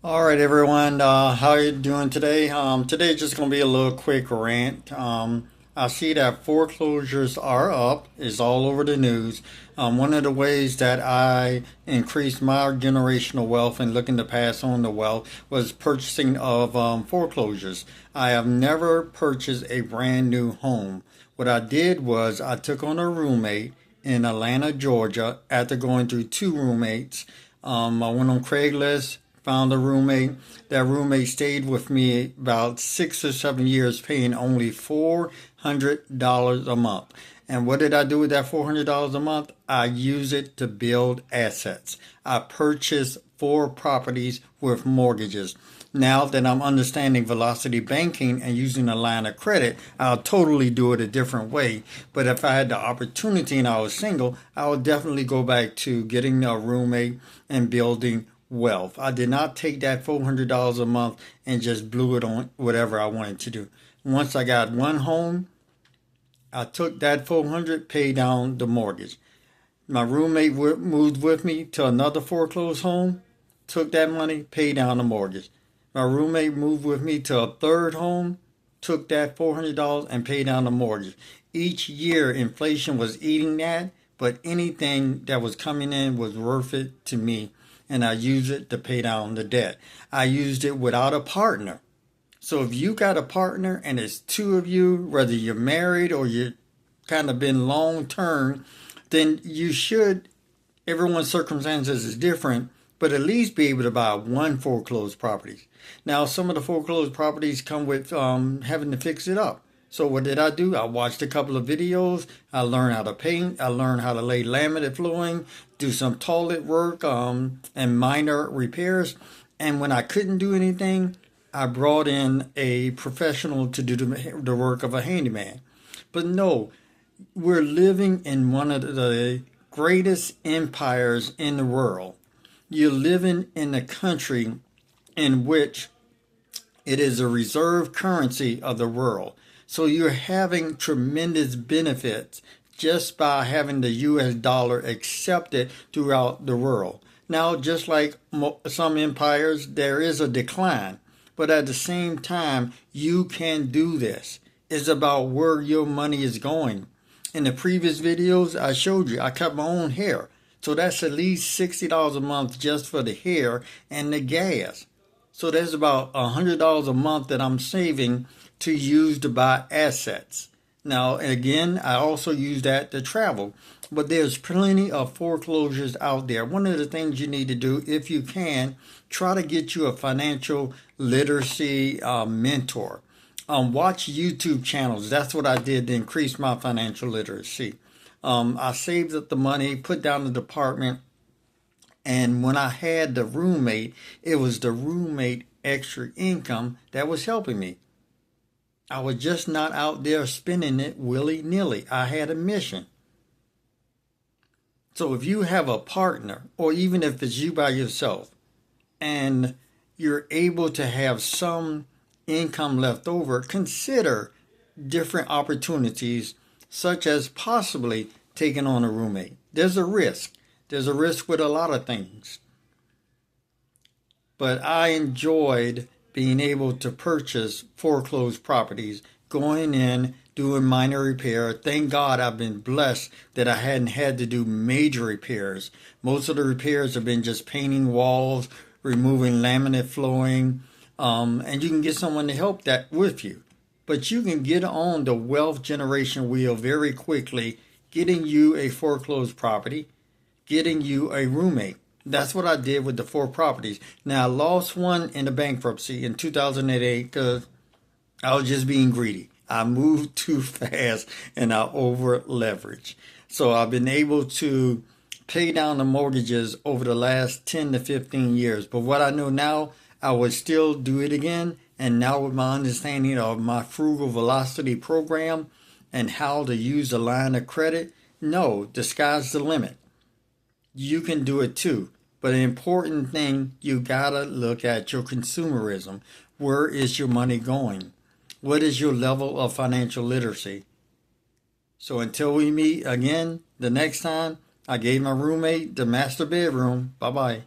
All right, everyone. How you doing today? Today just gonna be a little quick rant. I see that foreclosures are up. It's all over the news. One of the ways that I increased my generational wealth and looking to pass on the wealth was purchasing of foreclosures. I have never purchased a brand new home. What I did was I took on a roommate in Atlanta, Georgia, after going through two roommates. I went on Craigslist, found a roommate. That roommate stayed with me about 6 or 7 years, paying only $400 a month. And what did I do with that $400 a month? I use it to build assets. I purchased 4 properties with mortgages. Now that I'm understanding velocity banking and using a line of credit, I'll totally do it a different way. But if I had the opportunity and I was single, I would definitely go back to getting a roommate and building wealth. I did not take that $400 a month and just blew it on whatever I wanted to do. Once I got one home, I took that 400, paid down the mortgage. My roommate moved with me to another foreclosed home, took that money, paid down the mortgage. My roommate moved with me to a third home, took that $400 and paid down the mortgage. Each year, inflation was eating that, but anything that was coming in was worth it to me, and I used it to pay down the debt. I used it without a partner. So if you got a partner and it's two of you, whether you're married or you're kind of been long term, then you should, everyone's circumstances is different, but at least be able to buy one foreclosed property. Now, some of the foreclosed properties come with having to fix it up. So what did I do? I watched a couple of videos. I learned how to paint. I learned how to lay laminate flooring, do some toilet work, and minor repairs. And when I couldn't do anything, I brought in a professional to do the work of a handyman. But no, we're living in one of the greatest empires in the world. You're living in a country in which it is a reserve currency of the world. So you're having tremendous benefits just by having the US dollar accepted throughout the world. Now, just like some empires, there is a decline. But at the same time, you can do this. It's about where your money is going. In the previous videos, I showed you, I cut my own hair. So that's at least $60 a month just for the hair and the gas. So there's about $100 a month that I'm saving to use to buy assets. Now, again, I also use that to travel. But there's plenty of foreclosures out there. One of the things you need to do, if you can, try to get you a financial literacy mentor. Watch YouTube channels. That's what I did to increase my financial literacy. I saved up the money, put down the department, and when I had the roommate, it was the roommate extra income that was helping me. I was just not out there spending it willy-nilly. I had a mission. So if you have a partner, or even if it's you by yourself, and you're able to have some income left over, consider different opportunities, such as possibly taking on a roommate. There's a risk. There's a risk with a lot of things. But I enjoyed being able to purchase foreclosed properties, going in, doing minor repair. Thank God I've been blessed that I hadn't had to do major repairs. Most of the repairs have been just painting walls, removing laminate flooring, and you can get someone to help that with you. But you can get on the wealth generation wheel very quickly, getting you a foreclosed property, getting you a roommate. That's what I did with the 4 properties. Now, I lost one in the bankruptcy in 2008 because I was just being greedy. I moved too fast and I over leveraged. So I've been able to pay down the mortgages over the last 10 to 15 years. But what I know now, I would still do it again. And now with my understanding of my frugal velocity program and how to use a line of credit, no, the sky's the limit. You can do it too. But an important thing, you gotta look at your consumerism. Where is your money going? What is your level of financial literacy? So until we meet again the next time, I gave my roommate the master bedroom. Bye-bye.